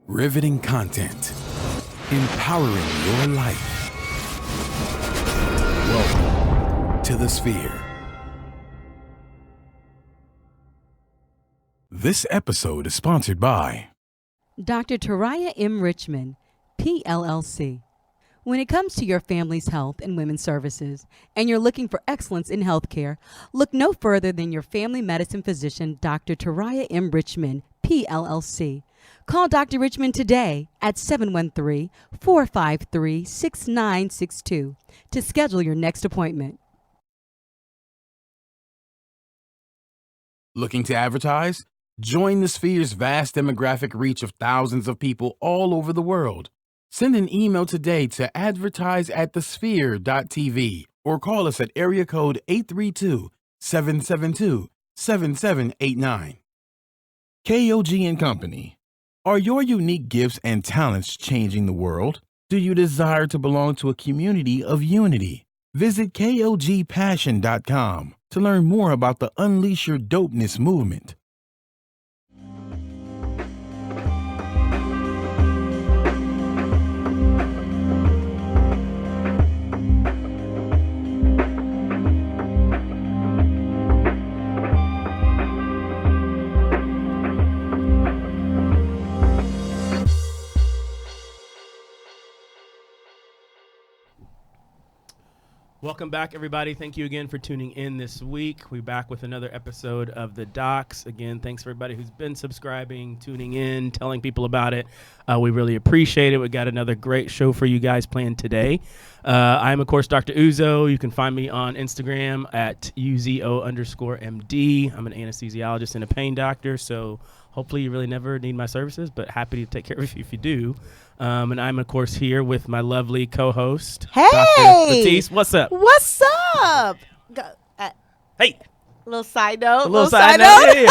Riveting content. Empowering your life. Welcome to the Sphere. This episode is sponsored by Dr. Taraya M. Richmond, PLLC. When it comes to your family's health and women's services, and you're looking for excellence in healthcare, look no further than your family medicine physician, Dr. Taraya M. Richmond, PLLC. Call Dr. Richmond today at 713-453-6962 to schedule your next appointment. Looking to advertise? Join the Sphere's vast demographic reach of thousands of people all over the world. Send an email today to advertise@thesphere.tv or call us at area code 832-772-7789. KOG and Company. Are your unique gifts and talents changing the world? Do you desire to belong to a community of unity? Visit KOGpassion.com to learn more about the Unleash Your Dopeness movement. Welcome back, everybody. Thank you again for tuning in this week. We're back with another episode of The Docs. Again, thanks for everybody who's been subscribing, tuning in, telling people about it. We really appreciate it. We got another great show for you guys planned today. I'm, of course, Dr. Uzo. You can find me on Instagram at UZO_MD. I'm an anesthesiologist and a pain doctor, so hopefully you really never need my services, but happy to take care of you if you do. And I'm, of course, here with my lovely co-host, Hey! Dr. Batiste. What's up? What's up? Hey! Little side note. A little side note. Yeah.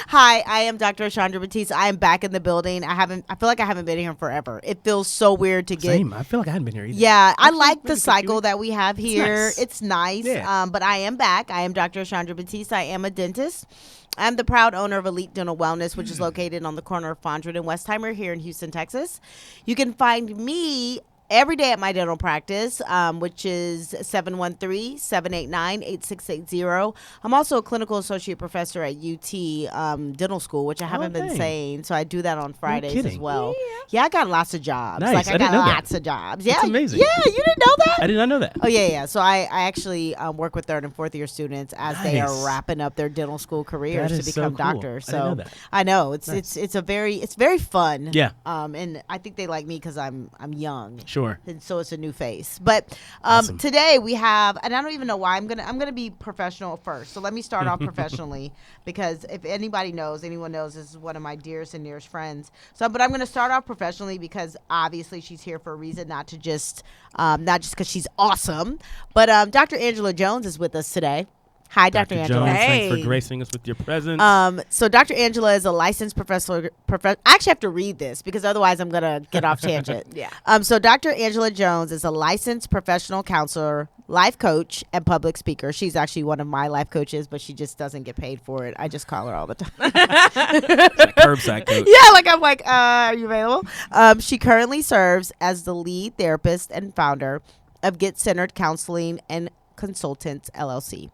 Hi, I am Dr. Chandra Batiste. I am back in the building. I feel like I haven't been here forever. It feels so weird to get. Same. I feel like I hadn't been here either. Yeah, I like the maybe cycle that we have here. nice. It's nice. Yeah. But I am back. I am Dr. Chandra Batiste. I am a dentist. I'm the proud owner of Elite Dental Wellness, which is located on the corner of Fondren and Westheimer here in Houston, Texas. You can find me every day at my dental practice, which is 713-789-8680. I'm also a clinical associate professor at UT Dental School, which I haven't been saying. So I do that on Fridays as well. Yeah, I got lots of jobs. Nice. Like I didn't got know lots that. of jobs. That's Yeah, amazing. Yeah, you didn't know that? I did not know that. Oh, yeah. So I actually work with third and fourth year students as they Nice. are wrapping up their dental school careers That to is so become cool. doctors. I didn't know So that. I know it's Nice. it's very fun. Yeah. And I think they like me because I'm young. Sure. And so it's a new face. But Awesome. today we have, and I don't even know why, I'm gonna be professional first. So let me start off professionally, because if anyone knows, this is one of my dearest and nearest friends. But I'm gonna start off professionally because obviously she's here for a reason, not just because she's awesome. But Dr. Angela Jones is with us today. Hi, Dr. Angela. Jones, thanks for gracing us with your presence. So Dr. Angela is a licensed professor. I actually have to read this because otherwise I'm going to get off tangent. Yeah. So Dr. Angela Jones is a licensed professional counselor, life coach, and public speaker. She's actually one of my life coaches, but she just doesn't get paid for it. I just call her all the time. Curbside coach. Yeah, I'm like, are you available? She currently serves as the lead therapist and founder of Get Centered Counseling and Consultants, LLC.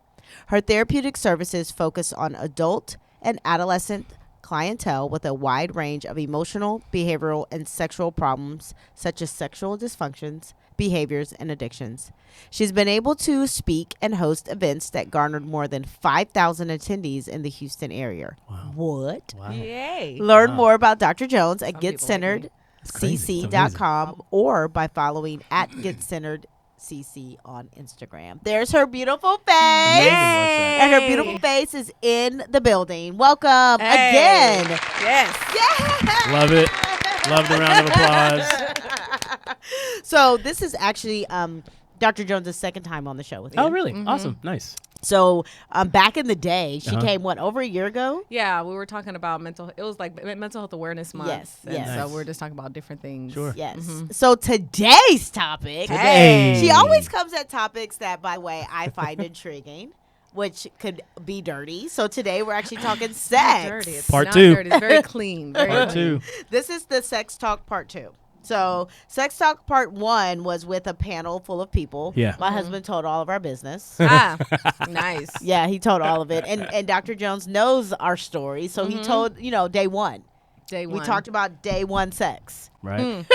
Her therapeutic services focus on adult and adolescent clientele with a wide range of emotional, behavioral, and sexual problems such as sexual dysfunctions, behaviors, and addictions. She's been able to speak and host events that garnered more than 5,000 attendees in the Houston area. Wow. What? Wow. Yay. Learn Wow. more about Dr. Jones at Some people like me. getcenteredcc.com or by following at getcenteredcc on Instagram. There's her beautiful face. Amazing website. And her beautiful face is in the building. Welcome Hey. again. Yes. Yeah. Love it. Love the round of applause. So this is actually Dr. Jones' second time on the show with you. Oh, really? Awesome. Nice. So back in the day, she Uh-huh. came, over a year ago? Yeah, we were talking about it was like Mental Health Awareness Month. Yes, and yes. So Nice. we're just talking about different things. Sure. Yes. So today's topic. Today. She always comes at topics that, by the way, I find intriguing. which could be dirty. So today we're actually talking sex. Dirty. It's Part not 2. Dirty. It's very clean. Very Part clean. 2. This is the Sex Talk Part 2. So Sex Talk Part 1 was with a panel full of people. Yeah. My husband told all of our business. Ah, nice. Yeah, he told all of it. And Dr. Jones knows our story. So he told, day one. Day one. We talked about day one sex. Right.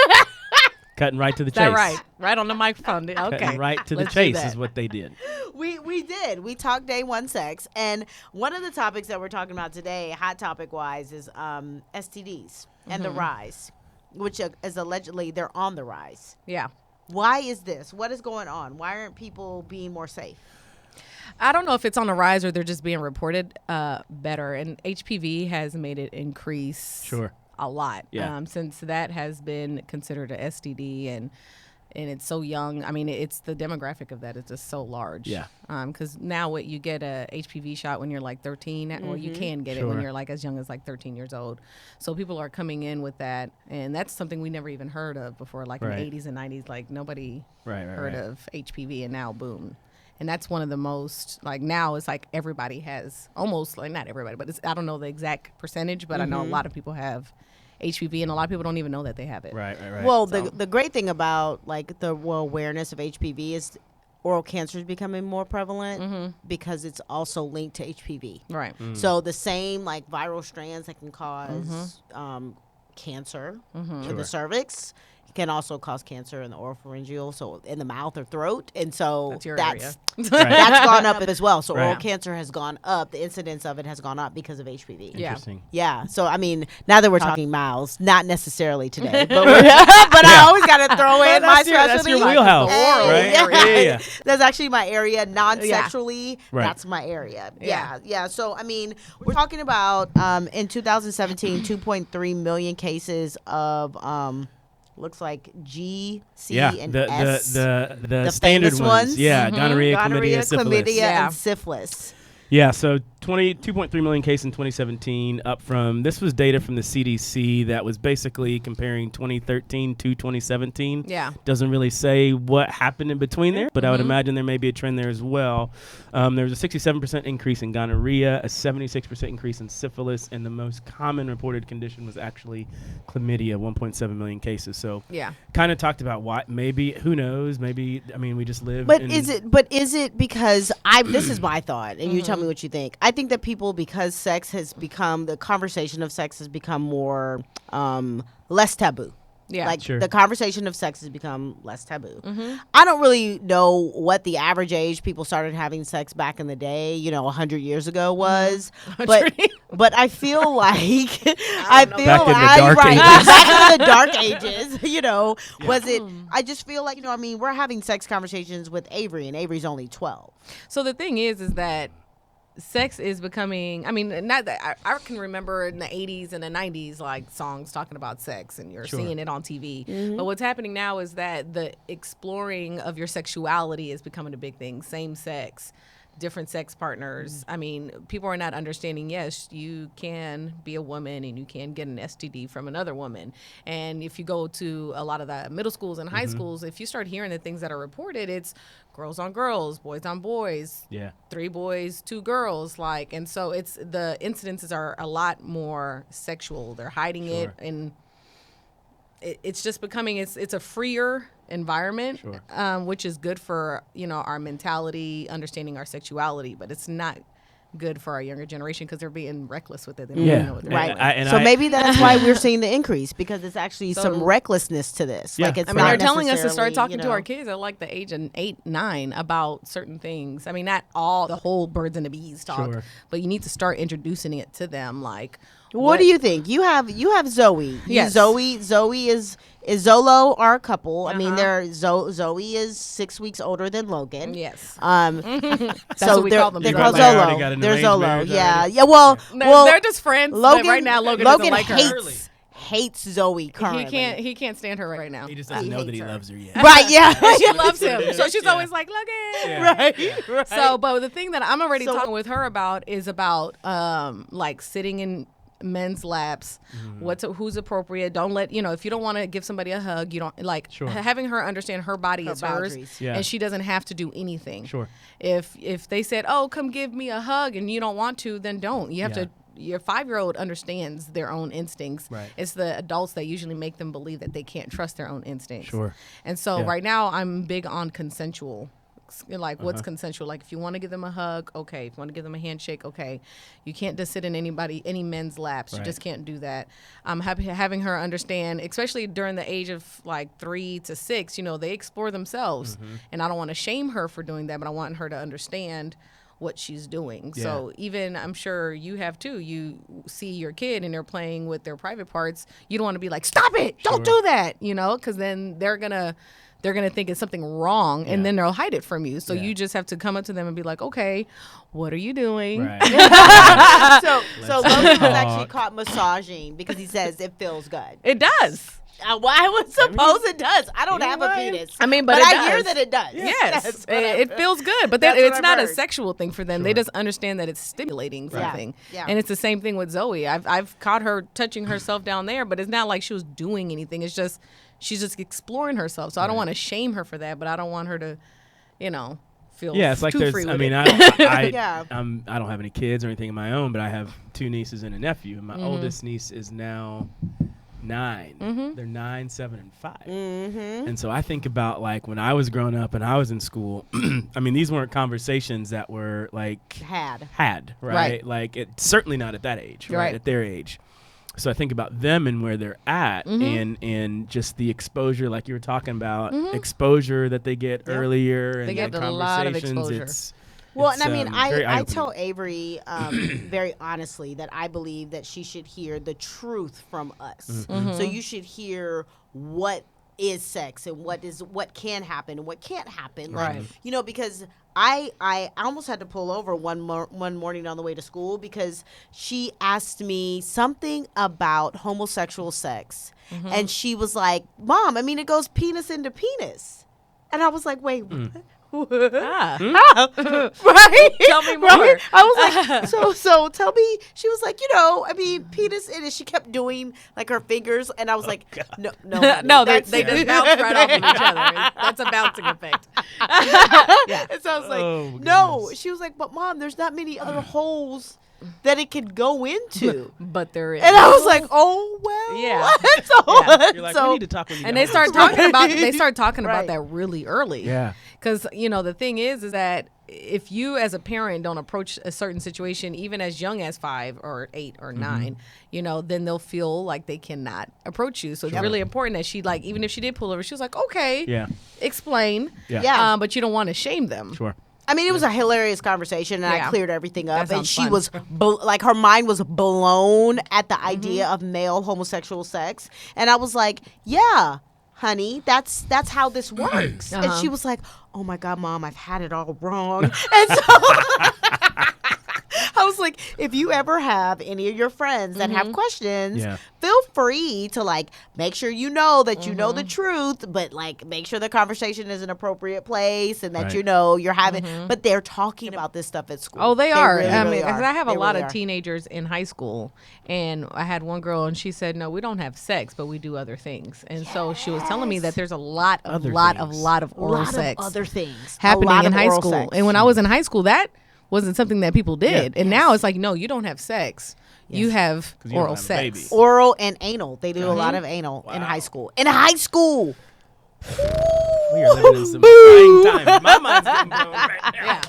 Cutting right to the Is that chase. right? Right on the microphone. Okay. Cutting right to the Let's do chase that. is what they did. We did. We talked day one sex. And one of the topics that we're talking about today, hot topic wise, is STDs and the rise, which is allegedly they're on the rise. Yeah. Why is this? What is going on? Why aren't people being more safe? I don't know if it's on the rise or they're just being reported better. And HPV has made it increase a lot. Yeah. Since that has been considered a STD and it's so young. I mean, it's the demographic of that is just so large. Yeah. Because now what you get a HPV shot when you're like 13, or you can get it when you're like as young as like 13 years old. So people are coming in with that, and that's something we never even heard of before. Like in the 80s and 90s, like nobody heard of HPV, and now boom. And that's one of the most, like now it's like everybody has, almost like not everybody, but I don't know the exact percentage, but I know a lot of people have HPV, and a lot of people don't even know that they have it. Right. Well, the great thing about like the awareness of HPV is oral cancer is becoming more prevalent because it's also linked to HPV. Right. So the same like viral strands that can cause cancer in the cervix can also cause cancer in the oropharyngeal, so in the mouth or throat, and so That's your that's area. that's gone up as well. So Right. oral cancer has gone up. The incidence of it has gone up because of HPV. Yeah. Interesting. Yeah. So I mean, now that we're talking mouths, not necessarily today, but I always got to throw in my That's your specialty. wheelhouse, Hey, right? Yeah. That's actually my area. Non-sexually, Right. that's my area. Yeah. Yeah. So I mean, we're talking about in 2017, 2.3 million cases of looks like G, C, and S. The standard famous ones. Yeah, gonorrhea, chlamydia, syphilis. Yeah. and syphilis. Yeah, so 2.3 million cases in 2017, up from, this was data from the CDC that was basically comparing 2013 to 2017. Yeah. Doesn't really say what happened in between there, but I would imagine there may be a trend there as well. There was a 67% increase in gonorrhea, a 76% increase in syphilis, and the most common reported condition was actually chlamydia, 1.7 million cases. So Yeah. kind of talked about why, maybe, who knows, maybe, I mean, we just live But in, is it because this is my thought, and you tell me what you think. I think that people, because sex has become, the conversation of sex has become more less taboo. Yeah. Like Sure. the conversation of sex has become less taboo. I don't really know what the average age people started having sex back in the day, 100 years ago was, but I feel like Back in the dark ages. back in the dark ages, was it? I just feel like I mean, we're having sex conversations with Avery, and Avery's only 12. So the thing is that sex is becoming, I mean, not that I can remember in the 80s and the 90s, like songs talking about sex, and you're seeing it on TV. But what's happening now is that the exploring of your sexuality is becoming a big thing. Same sex, different sex partners. I mean, people are not understanding, yes, you can be a woman and you can get an STD from another woman. And if you go to a lot of the middle schools and high schools, if you start hearing the things that are reported, it's girls on girls, boys on boys, 3 boys, 2 girls, and so it's the incidences are a lot more sexual. They're hiding it, and it's just becoming it's a freer environment, which is good for our mentality, understanding our sexuality, but it's not good for our younger generation because they're being reckless with it. They don't even know what they're doing. Right. Maybe that's why we're seeing the increase, because it's actually some recklessness to this. Yeah. Like it's I mean, not they're telling us to necessarily, start talking to our kids at like the age of 8, 9 about certain things. I mean, not all the whole birds and the bees talk, but you need to start introducing it to them. Like, what do you think? You have Zoe. Yes. Zoe is Zolo are a couple. I mean, Zoe is 6 weeks older than Logan. Yes. That's So what we call them. they're You called probably already got Zolo. an They're arranged Zolo. marriage Yeah. already. Yeah. Well, They're just friends. But right now, Logan doesn't like her. hates Zoe currently. He can't stand her right now. He just doesn't know that he loves her yet. Right. Yeah. She loves him, so she's always like, Logan. Right. So, but the thing that I'm already talking with her about is about like sitting in men's laps, who's appropriate. Don't let, if you don't want to give somebody a hug, you don't like having her understand her body is hers, and she doesn't have to do anything. Sure. If they said, oh, come give me a hug, and you don't want to, then don't. You have to. Your 5-year-old understands their own instincts. Right. It's the adults that usually make them believe that they can't trust their own instincts. Sure. And so right now I'm big on consensual. Like what's consensual? Like if you want to give them a hug, okay. If you want to give them a handshake, okay. You can't just sit in any men's laps. You just can't do that. I'm happy having her understand, especially during the age of like 3 to 6. They explore themselves, and I don't want to shame her for doing that, but I want her to understand what she's doing. So even, I'm sure you have too, you see your kid and they're playing with their private parts, you don't want to be like, stop it, don't do that, because then they're gonna think it's something wrong, and then they'll hide it from you. So you just have to come up to them and be like, okay, what are you doing? Right. So Logan was actually caught massaging because he says it feels good. It does. Well, I would suppose it does. I don't have a penis. I mean, but I hear that it does. Yes, it feels good, but it's not a sexual thing for them. They just understand that it's stimulating something. Yeah. And it's the same thing with Zoe. I've caught her touching herself down there, but it's not like she was doing anything. It's just she's just exploring herself. So I don't want to shame her for that, but I don't want her to, feel it's like too free I with mean, it. I don't have any kids or anything of my own, but I have 2 nieces and a nephew. And my oldest niece is now 9. They're 9, 7, and 5. And so I think about like when I was growing up and I was in school. I mean, these weren't conversations that were like had right? Like it's certainly not at that age, right? At their age. So I think about them and where they're at, and just the exposure, like you were talking about, exposure that they get earlier, and they get the a lot of conversations. exposure. Well, and I mean, I tell Avery very honestly that I believe that she should hear the truth from us. So you should hear what is sex and what can happen and what can't happen. Like, because I almost had to pull over one morning on the way to school because she asked me something about homosexual sex. And she was like, Mom, I mean, it goes penis into penis. And I was like, wait, what? Right? Tell me more. Right? I was like, so tell me. She was like, I mean, penis. And she kept doing like her fingers, and I was like, no, no, they just bounce right off of each other. That's a bouncing effect. And so I was like, no. goodness. She was like, but Mom, there's not many other holes that it could go into. But there is. And I was like, oh well. Yeah. You're like, we need to talk when you and get they start home. talking about that really early. Yeah. Because the thing is that if you as a parent don't approach a certain situation even as young as 5 or 8 or 9, then they'll feel like they cannot approach you. So it's really important that she, like, even if she did pull over, she was like, okay, explain. Yeah. But you don't want to shame them. Sure. I mean, it was a hilarious conversation, and I cleared everything up. That And she sounds was like, her mind was blown at the idea of male homosexual sex. And I was like, yeah, honey, that's how this works. And she was like, oh my God, Mom, I've had it all wrong. And so I was like, if you ever have any of your friends that have questions, feel free to like make sure you know that you know the truth, but like make sure the conversation is an appropriate place and that you're having. But they're talking about this stuff at school. Oh, they are. Really, I really mean, because are. I have a They lot really of are. teenagers in high school, and I had one girl, and she said, "No, we don't have sex, but we do other things." And so she was telling me that there's a lot of oral sex Other things happening in high oral school. sex. And when I was in high school, that wasn't something that people did. And now it's like, no, you don't have sex. You have 'Cause you don't oral have a sex. baby. Oral and anal. They do a lot of anal in high school. In high school. We are living in some trying times. My mind's getting blown right now.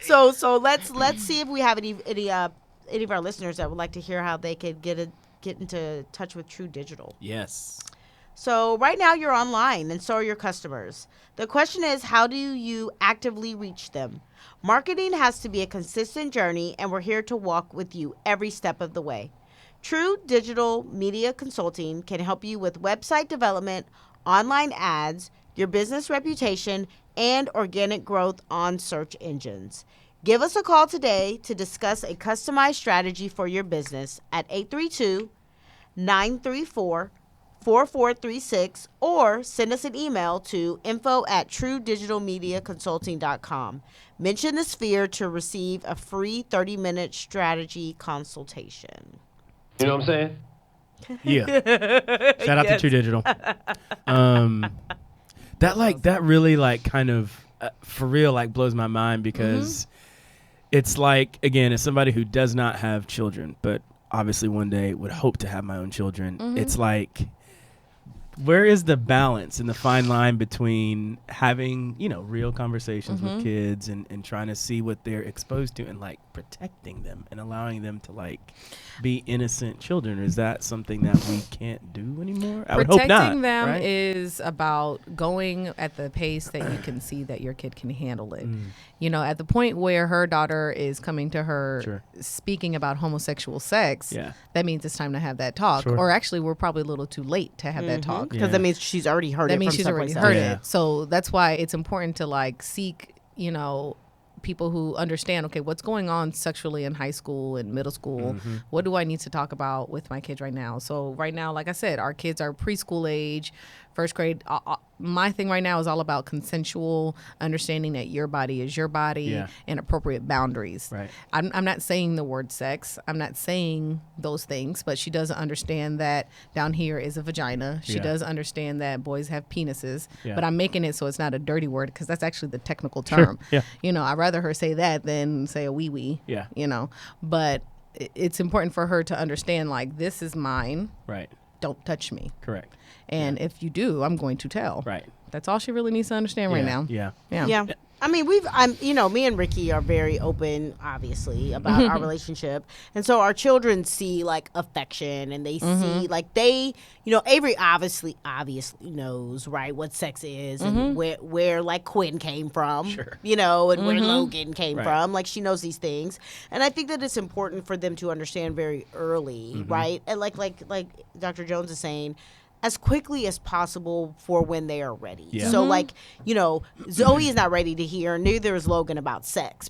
So let's see if we have any of our listeners that would like to hear how they could get into touch with True Digital. Yes. So right now you're online, and so are your customers. The question is, how do you actively reach them? Marketing has to be a consistent journey, and we're here to walk with you every step of the way. True Digital Media Consulting can help you with website development, online ads, your business reputation, and organic growth on search engines. Give us a call today to discuss a customized strategy for your business at 832-934-4436 or send us an email to info@truedigitalmediaconsulting.com. Mention the Sphere to receive a free 30-minute strategy consultation. You know what I'm saying? Yeah. Shout out to True Digital. That really like kind of for real like blows my mind because it's like, again, as somebody who does not have children, but obviously one day would hope to have my own children. It's like, where is the balance and the fine line between having, real conversations with kids and trying to see what they're exposed to and like protecting them and allowing them to like be innocent children? Is that something that we can't do anymore? I would hope not. Protecting them right? is about going at the pace that you can see that your kid can handle it. At the point where her daughter is coming to her speaking about homosexual sex, that means it's time to have that talk. Or actually, we're probably a little too late to have that talk. Because that means she's already heard it. That means she's already someplace heard else. it. So that's why it's important to like seek, people who understand, okay, what's going on sexually in high school and middle school? What do I need to talk about with my kids right now? So right now, like I said, our kids are preschool age, first grade. My thing right now is all about consensual understanding that your body is your body and appropriate boundaries. Right. I'm not saying the word sex. I'm not saying those things, but she does understand that down here is a vagina. She does understand that boys have penises, but I'm making it so it's not a dirty word because that's actually the technical term. I'd rather her say that than say a wee-wee. But it's important for her to understand, like, this is mine. Right. Don't touch me. Correct. And if you do, I'm going to tell. Right. That's all she really needs to understand right now. Yeah. I mean, me and Ricky are very open, obviously, about our relationship. And so our children see like affection and they see like Avery obviously knows, right, what sex is and where like Quinn came from, and where Logan came from. Like she knows these things. And I think that it's important for them to understand very early, right? And like Dr. Jones is saying, as quickly as possible for when they are ready. Yeah. So Zoe is not ready to hear, neither is Logan, about sex.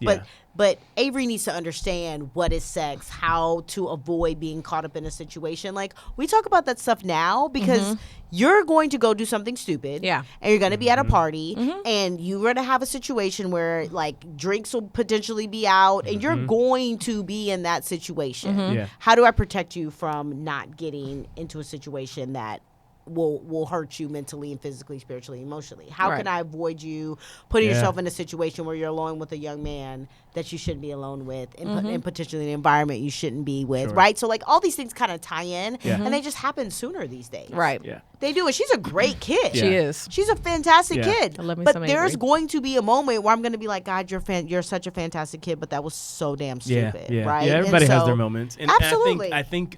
But Avery needs to understand what is sex, how to avoid being caught up in a situation. Like, we talk about that stuff now because you're going to go do something stupid. Yeah. And you're going to be at a party and you're going to have a situation where like drinks will potentially be out and you're going to be in that situation. How do I protect you from not getting into a situation that will hurt you mentally and physically, spiritually, emotionally? How can I avoid you putting yourself in a situation where you're alone with a young man that you shouldn't be alone with and potentially an environment you shouldn't be with, right? So like all these things kind of tie in and they just happen sooner these days. Right. Yeah. They do. And she's a great kid. She is. She's a fantastic kid. But there's Avery. Going to be a moment where I'm going to be like, God, you're such a fantastic kid, but that was so damn stupid, right? Yeah, everybody has their moments. And absolutely. I think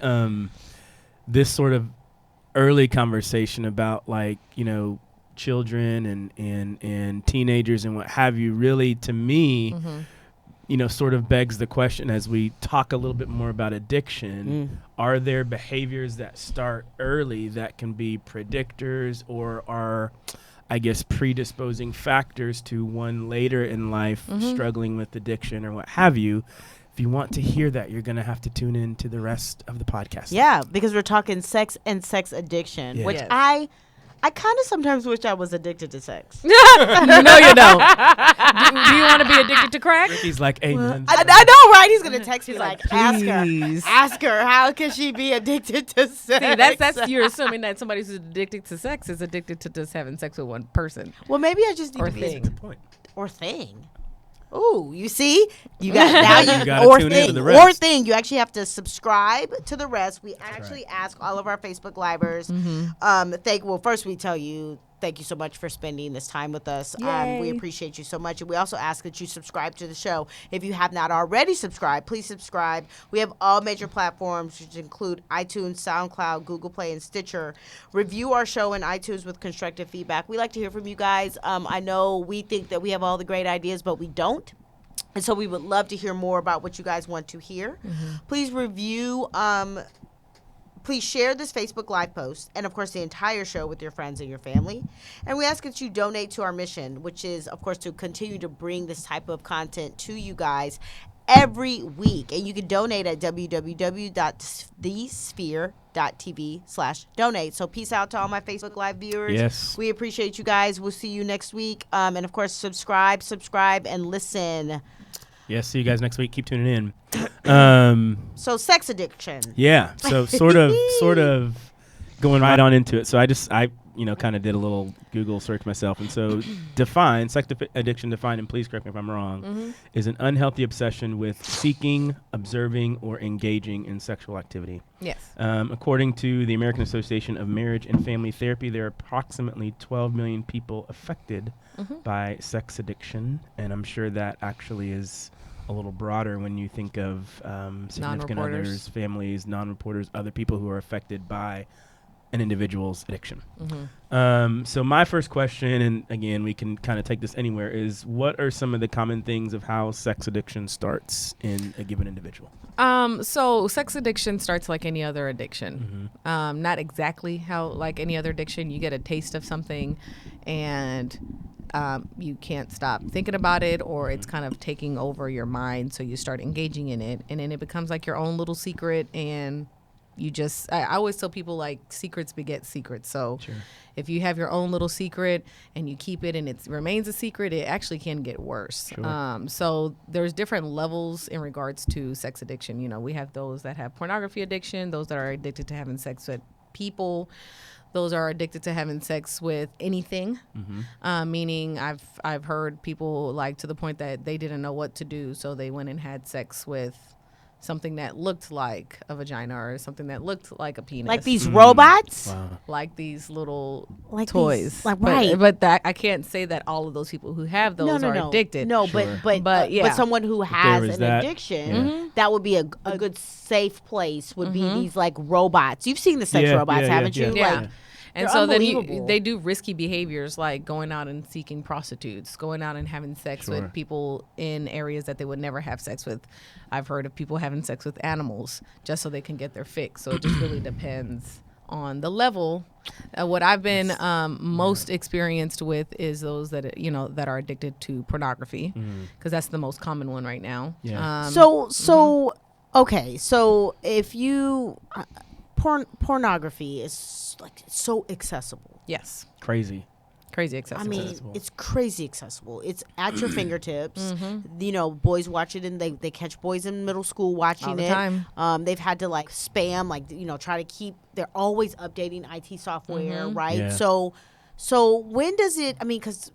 this sort of early conversation about like children and teenagers and what have you really, to me, sort of begs the question as we talk a little bit more about addiction. Are there behaviors that start early that can be predictors or are, I guess, predisposing factors to one later in life struggling with addiction or what have you? If you want to hear that, you're going to have to tune in to the rest of the podcast. Yeah, because we're talking sex and sex addiction, which I kind of sometimes wish I was addicted to sex. No, you don't. Do you want to be addicted to crack? Ricky's like, amen. I know, right? He's going to text me like, please. ask her, how can she be addicted to sex? See, that's you're assuming that somebody who's addicted to sex is addicted to just having sex with one person. Well, maybe I just need or to thing. That's the point. Or thing. Ooh, you see? You got now you gotta or tune thing. in to the rest. Or thing. You actually have to subscribe to the rest. We actually ask all of our Facebook livers. First we tell you thank you so much for spending this time with us. We appreciate you so much. And we also ask that you subscribe to the show. If you have not already subscribed, please subscribe. We have all major platforms, which include iTunes, SoundCloud, Google Play, and Stitcher. Review our show in iTunes with constructive feedback. We like to hear from you guys. I know we think that we have all the great ideas, but we don't. And so we would love to hear more about what you guys want to hear. Please review Please share this Facebook Live post and, of course, the entire show with your friends and your family. And we ask that you donate to our mission, which is, of course, to continue to bring this type of content to you guys every week. And you can donate at www.thesphere.tv/donate. So peace out to all my Facebook Live viewers. Yes. We appreciate you guys. We'll see you next week. And, of course, subscribe, and listen. Yes, see you guys next week. Keep tuning in. So sex addiction. Yeah. So sort of going right on into it. So I kind of did a little Google search myself. And so sex addiction defined, and please correct me if I'm wrong, is an unhealthy obsession with seeking, observing, or engaging in sexual activity. Yes. According to the American Association of Marriage and Family Therapy, there are approximately 12 million people affected by sex addiction. And I'm sure that actually is a little broader when you think of significant others, families, non-reporters, other people who are affected by an individual's addiction. So my first question, and again, we can kind of take this anywhere, is what are some of the common things of how sex addiction starts in a given individual? So sex addiction starts like any other addiction. Not exactly how like any other addiction. You get a taste of something and you can't stop thinking about it, or it's kind of taking over your mind. So you start engaging in it, and then it becomes like your own little secret. And I always tell people, like, secrets beget secrets. So if you have your own little secret and you keep it and it remains a secret, it actually can get worse. So there's different levels in regards to sex addiction. You know, we have those that have pornography addiction, those that are addicted to having sex with people. Those are addicted to having sex with anything, meaning I've heard people, like, to the point that they didn't know what to do, so they went and had sex with something that looked like a vagina or something that looked like a penis. Like these robots? Wow. Like these little Like toys. these, like, right. But that, I can't say that all of those people who have those are addicted. No, Sure. but yeah. someone who has is an that, addiction, that would be a good safe place, would be these, like, robots. You've seen the sex robots, haven't you? Yeah. Like, And they're so then unbelievable. they do risky behaviors, like going out and seeking prostitutes, going out and having sex with people in areas that they would never have sex with. I've heard of people having sex with animals just so they can get their fix. So it just really depends on the level. What I've been most experienced with is those that that are addicted to pornography, because that's the most common one right now. Yeah. Okay, so if you pornography is, like, so accessible. Yes. Crazy accessible. I mean, accessible. it's crazy accessible. It's at your fingertips. You know, boys watch it, and they catch boys in middle school watching All the it. time. They've had to, like, spam, like, try to keep. They're always updating IT software, right? Yeah. So when does it? I mean, because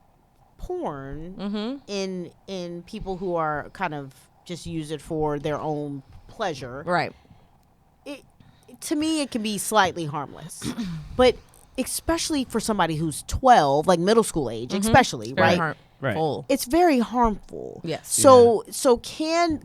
porn in people who are kind of just use it for their own pleasure, Right. to me, it can be slightly harmless, but especially for somebody who's 12, like middle school age, especially, Very right? harmful. It's very harmful. Yes. So can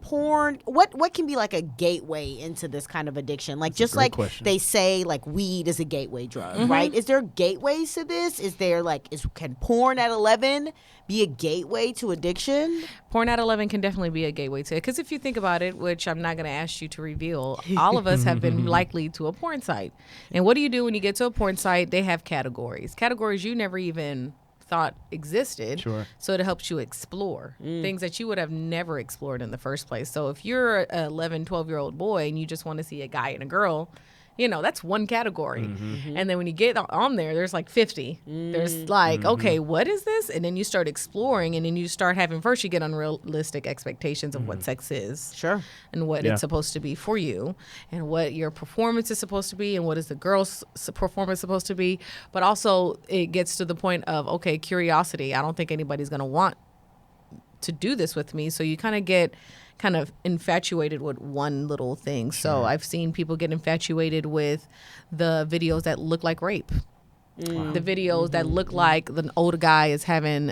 porn, what can be like a gateway into this kind of addiction? Like, just great like question. they say, like, weed is a gateway drug, right? Is there gateways to this? Is there, like, can porn at 11 be a gateway to addiction? Porn at 11 can definitely be a gateway to it. Because if you think about it, which I'm not going to ask you to reveal, all of us have been likely to a porn site. And what do you do when you get to a porn site? They have categories you never even thought existed. So it helps you explore things that you would have never explored in the first place. So if you're an 11, 12-year-old boy and you just want to see a guy and a girl, that's one category. And then when you get on there, there's like 50. There's like, okay, what is this? And then you start exploring, and then you start having, first you get unrealistic expectations of what sex is. Sure. And what it's supposed to be for you, and what your performance is supposed to be, and what is the girl's performance supposed to be. But also it gets to the point of, okay, curiosity. I don't think anybody's going to want to do this with me. So you kind of get infatuated with one little thing. So I've seen people get infatuated with the videos that look like rape. The videos that look like the older guy is having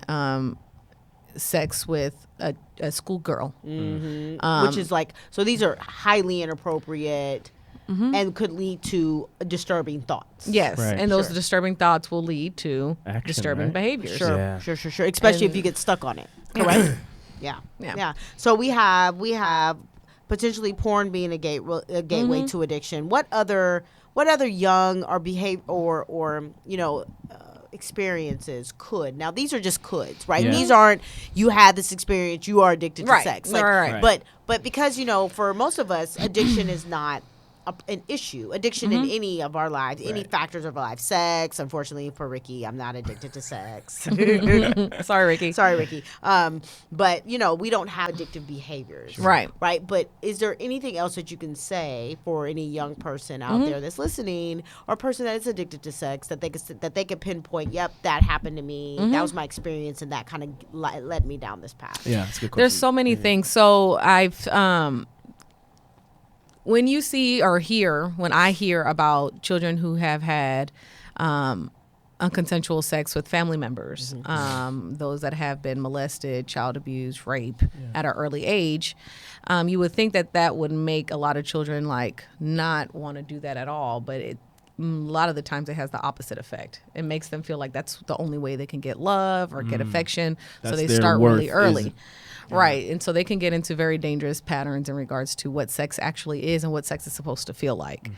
sex with a schoolgirl. Which is like, so these are highly inappropriate and could lead to disturbing thoughts. Yes, Right. and those disturbing thoughts will lead to Action, disturbing right? behaviors. Sure, Yeah. sure. Especially if you get stuck on it. Correct? Yeah. So we have potentially porn being a gateway to addiction. What other young or experiences could? Now, these are just coulds, right? Yeah. These aren't, you had this experience, you are addicted to Right. sex. Right. But because, for most of us, addiction is not an issue. Addiction in any of our lives, any factors of our life. Sex, unfortunately for Ricky, I'm not addicted to sex. Sorry, Ricky. Sorry, Ricky. But you know, we don't have addictive behaviors, Right. Right. But is there anything else that you can say for any young person out there that's listening, or a person that is addicted to sex, that they could pinpoint? Yep, that happened to me. That was my experience, and that kind of led me down this path. Yeah, that's a good question. There's so many things. So I've when you see or hear, when I hear about children who have had unconsensual sex with family members, those that have been molested, child abuse, rape at an early age, you would think that would make a lot of children like not want to do that at all, but a lot of the times it has the opposite effect. It makes them feel like that's the only way they can get love or get affection, so That's they their start worth really early. is- Right. And so they can get into very dangerous patterns in regards to what sex actually is and what sex is supposed to feel like.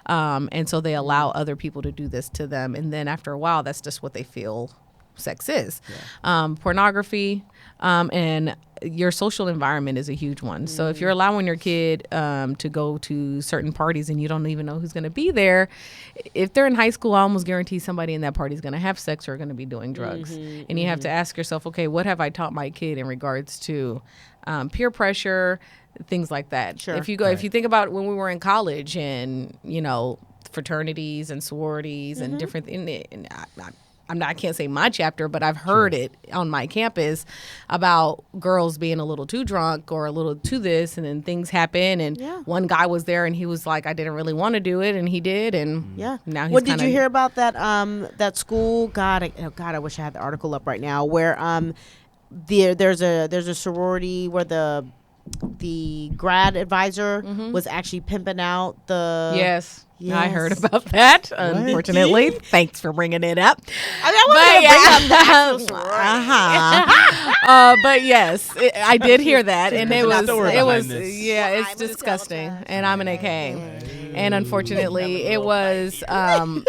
And so they allow other people to do this to them. And then after a while, that's just what they feel sex is. Pornography and your social environment is a huge one. So if you're allowing your kid to go to certain parties and you don't even know who's going to be there, if they're in high school, I almost guarantee somebody in that party is going to have sex or going to be doing drugs. And you have to ask yourself, okay, what have I taught my kid in regards to peer pressure, things like that. Sure. If you if you think about when we were in college and, you know, fraternities and sororities and different I can't say my chapter, but I've heard it on my campus about girls being a little too drunk or a little too this, and then things happen. And one guy was there, and he was like, "I didn't really want to do it," and he did. And now he's What did you hear about that? That school? God, I wish I had the article up right now. Where there's a sorority where the grad advisor was actually pimping out the. Yes. Yes. I heard about that, unfortunately. Thanks for bringing it up. I mean, I wasn't bring up the actual sorority. But yes, I did hear that, and it was behind this. yeah, it's I'm a disgusting. Delta. And I'm an AK, and unfortunately, it was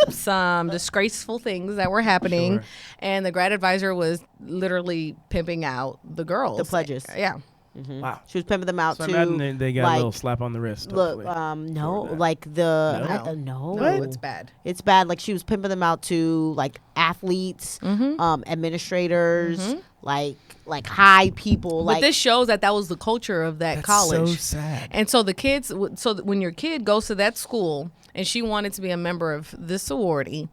some disgraceful things that were happening, and the grad advisor was literally pimping out the girls, The pledges. Yeah. Wow. She was pimping them out So I too. imagine they got like, a little slap on the wrist. Look, hopefully, no, for that. like the No. no, No, it's bad. It's bad. Like she was pimping them out to like athletes, administrators, like high people. But Like this shows that was the culture of that That's college. so sad. And so the kids, when your kid goes to that school and she wanted to be a member of this sorority,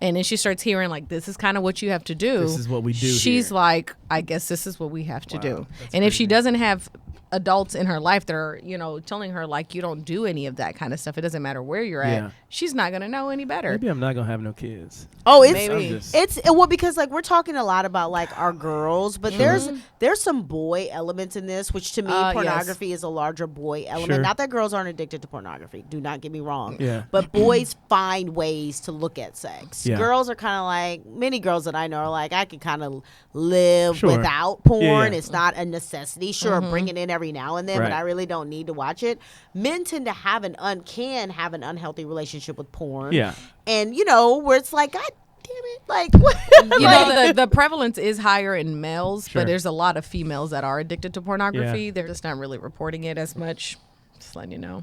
and then she starts hearing like, this is kind of what you have to do. This is what we do She's here. like, I guess this is what we have to do. that's And if she crazy. doesn't have adults in her life that are, you know, telling her like, you don't do any of that kind of stuff, it doesn't matter where you're Yeah. at, she's not going to know any better. Maybe I'm not gonna have no kids. oh, it's Maybe. it's well because like we're talking a lot about like our girls, but there's some boy elements in this, which to me Yes. pornography is a larger boy element. Sure. Not that girls aren't addicted to pornography. Do not get me wrong. Yeah. But boys find ways to look at sex. Yeah. Girls are kind of like many girls that I know are like I can kind of live Sure. without porn. Yeah. It's not a necessity. Sure, bring it in every now and then, but Right. I really don't need to watch it. Men tend to have can have an unhealthy relationship with porn. Yeah. And you know where it's like, God damn it, like what? You know, the prevalence is higher in males, Sure. but there's a lot of females that are addicted to pornography. Yeah. They're just not really reporting it as much. Just letting you know.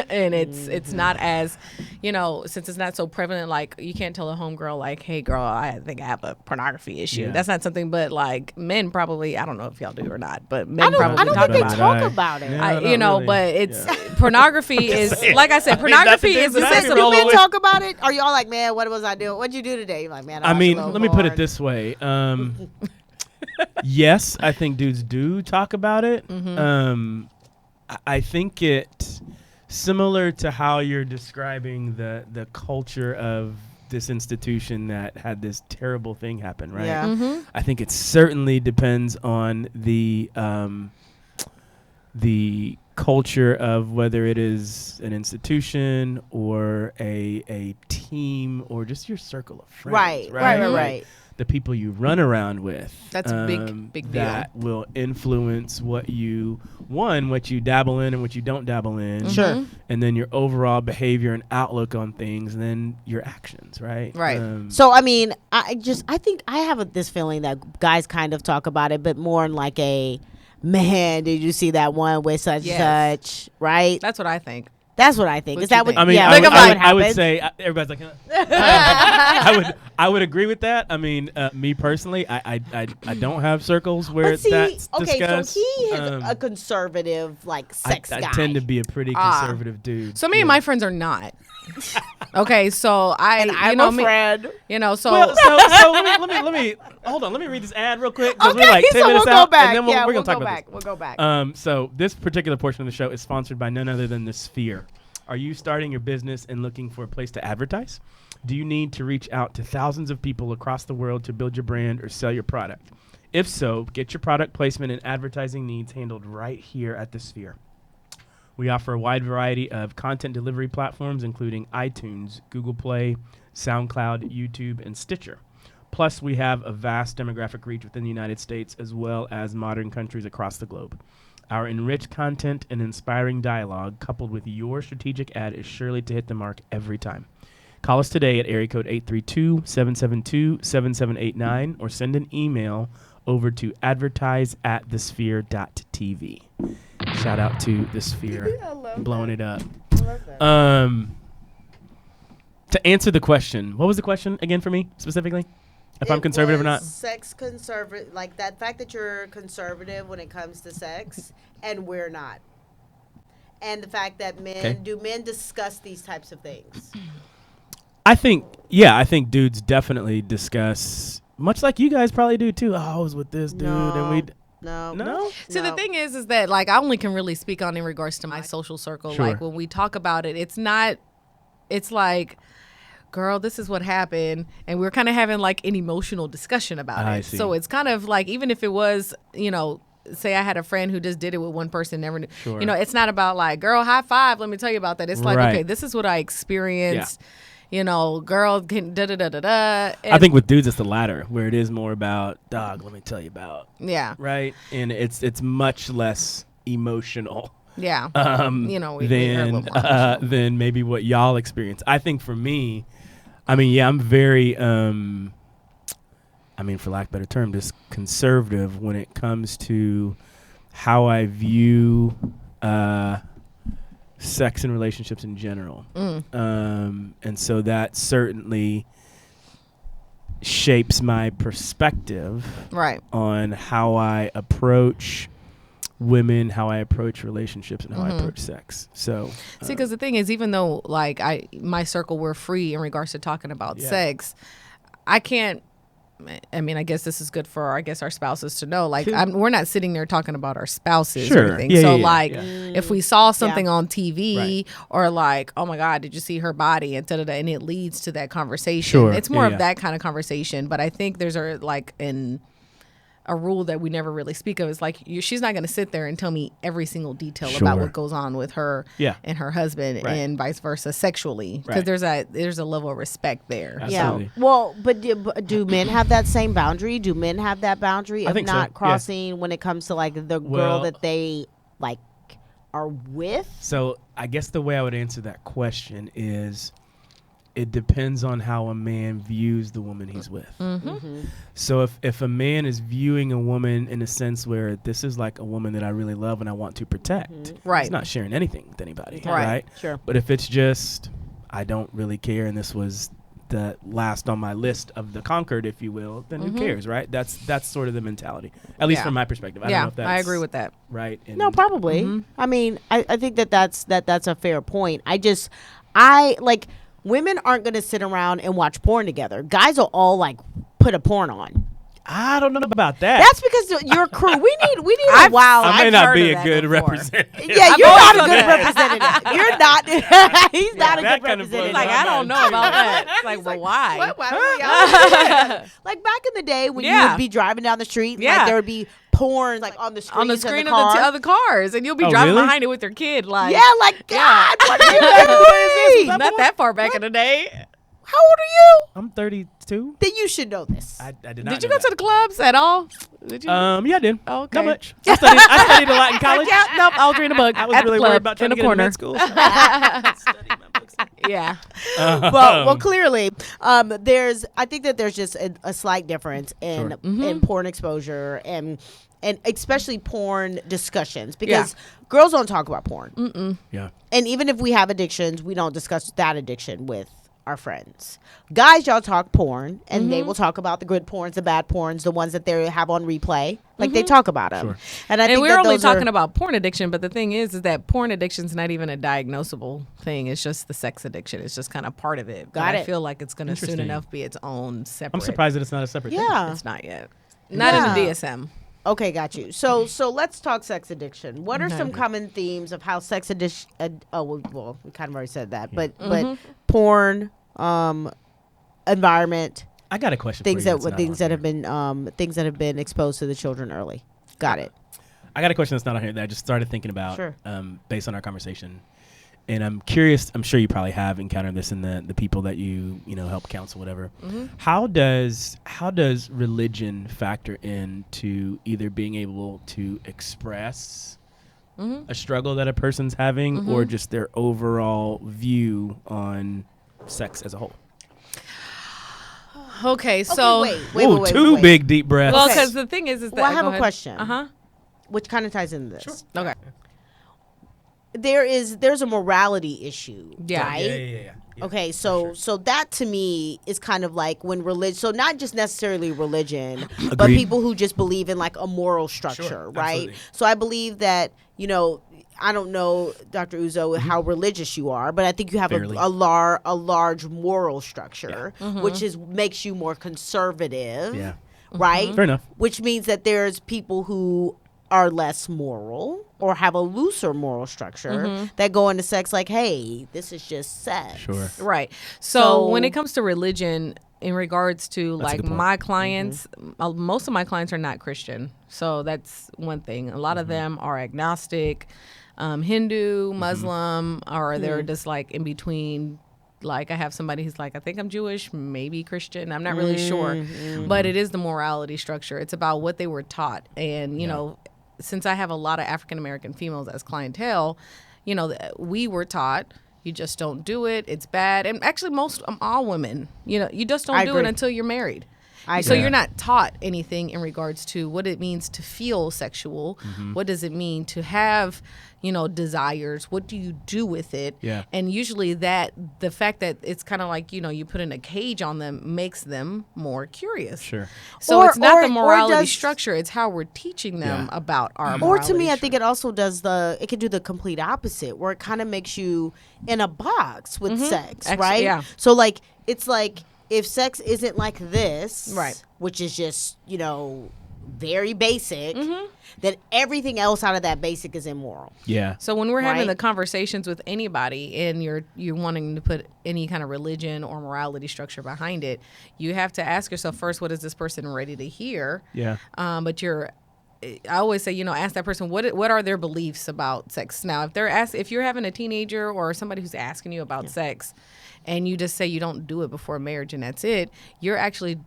And it's not as, you know, since it's not so prevalent, like you can't tell a homegirl like, hey girl, I think I have a pornography issue. Yeah. That's not something, but like men probably, I don't know if y'all do or not, but men I probably don't talk think they about it. talk about it. Yeah. You know, really. but it's Yeah. pornography is, like I said, pornography is that's You the men, thing. accessible. you men talk about it? Are y'all like, man, what was I doing? What'd you do today? You're like, man, I watched mean, a little let me put it porn. this way. Yes, I think dudes do talk about it. I think it similar to how you're describing the culture of this institution that had this terrible thing happen, right? Yeah. I think it certainly depends on the culture of whether it is an institution or a team or just your circle of friends. Right. The people you run around with. That's a big deal. That will influence what you dabble in and what you don't dabble in. Sure. And then your overall behavior and outlook on things, and then your actions, right? Right. So I mean, I think I have this feeling that guys kind of talk about it, but more in like a, man, did you see that one with such Yes. such, right? That's what I think. That's what I think. What Is you that what? think? I mean, yeah, I, would, that's I, what would, I would happens. say everybody's like, I would agree with that. I mean, me personally, I don't have circles where But see, that's okay, discussed. so he is a conservative, like, sex I guy. tend to be a pretty conservative dude. So me and my friends are not. Okay, so and I'm a friend. You know, so Well, so let me hold on. Let me read this ad real quick because we're like 10 so minutes we'll out, go back. and then we're we'll gonna talk go about back. this. We'll go back. So this particular portion of the show is sponsored by none other than The Sphere. Are you starting your business and looking for a place to advertise? Do you need to reach out to thousands of people across the world to build your brand or sell your product? If so, get your product placement and advertising needs handled right here at The Sphere. We offer a wide variety of content delivery platforms, including iTunes, Google Play, SoundCloud, YouTube, and Stitcher. Plus, we have a vast demographic reach within the United States as well as modern countries across the globe. Our enriched content and inspiring dialogue, coupled with your strategic ad, is surely to hit the mark every time. Call us today at area code 832-772-7789 or send an email over to advertise@thesphere.tv. Shout out to The Sphere, blowing it up. I love that. To answer the question, what was the question again for me specifically? If I'm conservative or not? Sex conservative, like that fact that you're conservative when it comes to sex, and we're not. And the fact that do men discuss these types of things? I think dudes definitely discuss, much like you guys probably do too. Oh, I was with this dude, and we. No. See, the thing is that like I only can really speak on in regards to my social circle. Sure. Like when we talk about it, it's not. It's like, girl, this is what happened, and we're kind of having like an emotional discussion about I it. see. So it's kind of like, even if it was, say I had a friend who just did it with one person, never knew. Sure. It's not about like, girl, high five, let me tell you about that. It's like, Right. okay, this is what I experienced. Girl, da da da da da. I think with dudes it's the latter, where it is more about, dog, let me tell you about. Yeah. Right? And it's much less emotional. Yeah. We are a little more emotional. than maybe what y'all experience. I think for me, I'm very, for lack of a better term, just conservative when it comes to how I view sex and relationships in general. And so that certainly shapes my perspective Right. on how I approach women, how I approach relationships, and how I approach sex. So See, because the thing is, even though like my circle, we're free in regards to talking about sex, I can't. I mean, I guess this is good for our spouses to know. Like, we're not sitting there talking about our spouses or anything. Yeah, so, yeah. if we saw something on TV Right. or like, oh my God, did you see her body? And da-da-da, and it leads to that conversation. Sure. It's more Yeah, of yeah. that kind of conversation. But I think there's a rule that we never really speak of. Is like, she's not going to sit there and tell me every single detail about Sure. what goes on with her Yeah. and her husband, Right. and vice versa sexually, because Right. there's a level of respect there. Absolutely. Yeah. Well, but do men have that same boundary? Do men have that boundary I of think so, not yeah. crossing when it comes to like the girl Well- that they like are with? So I guess the way I would answer that question is it depends on how a man views the woman he's with. So if a man is viewing a woman in a sense where this is like a woman that I really love and I want to protect, Right. he's not sharing anything with anybody, Right. right? Sure. But if it's just, I don't really care and this was the last on my list of the conquered, if you will, then who cares, right? That's sort of the mentality, at least Yeah. from my perspective. I don't know if that's I agree with that. right. And No, probably. I mean, I think that's a fair point. Women aren't going to sit around and watch porn together. Guys will all like put a porn on. I don't know about that. That's because your crew. We need a wild. I may I've not heard be of a that good before. representative. Yeah, I've you're always not a done good that. representative. You're not. He's not a that good kind of blows representative. Like, I don't know about that. It's like, well, why? What? Why would we all- Like back in the day when you Yeah. would be driving down the street, Yeah. like there would be porn like on the screen On the screen of of the the car. other cars, and you'll be Oh, driving really? behind it with your kid. Like, Yeah, like God, what are you doing? not that far back in the day. How old are you? I'm 32. Then you should know this. I did not. Did you know go to the clubs at all? Did you? Yeah, I did. Oh, okay. Not much. I studied a lot in college. Yeah, nope, I was reading a book. I was at really the worried club, about trying in to the get into corner. med school. Studied my books. Yeah. Well, clearly, I think that there's just a slight difference in in porn exposure and especially porn discussions because girls don't talk about porn. Yeah. And even if we have addictions, we don't discuss that addiction with our friends. Guys, y'all talk porn, and they will talk about the good porns, the bad porns, the ones that they have on replay. Like they talk about them. Sure. And I think we're that only those talking are, about porn addiction, but the thing is that porn addiction is not even a diagnosable thing. It's just the sex addiction. It's just kind of part of it. But Got I it. feel like it's going to soon Interesting. enough be its own separate. I'm surprised that it's not a separate thing. yeah. It's not yet. Not in the DSM. Okay, got you. So let's talk sex addiction. What are some common themes of how sex addiction? Well, we kind of already said that, but porn, environment, I got a question things for you. that have been exposed to the children early. Got it. I got a question that's not on here that I just started thinking about Sure. Based on our conversation. And I'm curious, I'm sure you probably have encountered this in the people that you help counsel, whatever. How does religion factor into either being able to express a struggle that a person's having or just their overall view on sex as a whole? Okay, so wait. Two big deep breaths. well, Okay. because the thing is that Well, I have go a ahead. question. Uh-huh. Which kind of ties into this. Okay. There's a morality issue, Yeah. right? Yeah. Okay, so that to me is kind of like when religion. So not just necessarily religion, but Agreed. people who just believe in like a moral structure, right? absolutely. So I believe that I don't know, Dr. Uzo, how religious you are, but I think you have Fairly. a large moral structure, which makes you more conservative, Yeah. right? Fair enough. Which means that there's people who are less moral or have a looser moral structure that go into sex like, hey, this is just sex. Sure. Right. So So- when it comes to religion, in regards to That's a like good point. my clients, most of my clients are not Christian. So that's one thing. A lot of them are agnostic, Hindu, Muslim, or they're just like in between. Like I have somebody who's like, I think I'm Jewish, maybe Christian. I'm not really sure. But it is the morality structure. It's about what they were taught. And, you know, since I have a lot of African American females as clientele, we were taught you just don't do it. It's bad. And actually all women, you just don't I do agree. it until you're married. I So agree. you're not taught anything in regards to what it means to feel sexual. What does it mean to have, desires? What do you do with it? Yeah. And usually the fact that it's kind of like, you put in a cage on them makes them more curious. Sure. So Or- it's not the or morality does- structure. It's how we're teaching them Yeah. about our Or morality to me, I structure. think it also it can do the complete opposite, where it kind of makes you in a box with sex, right? Yeah. So like, it's like if sex isn't like this, Right. which is just, very basic, then everything else out of that basic is immoral. Yeah. So when we're having Right? the conversations with anybody and you're wanting to put any kind of religion or morality structure behind it, you have to ask yourself first, what is this person ready to hear? Yeah. But I always say, ask that person what are their beliefs about sex. Now, if you're having a teenager or somebody who's asking you about sex, and you just say you don't do it before marriage and that's it, you're actually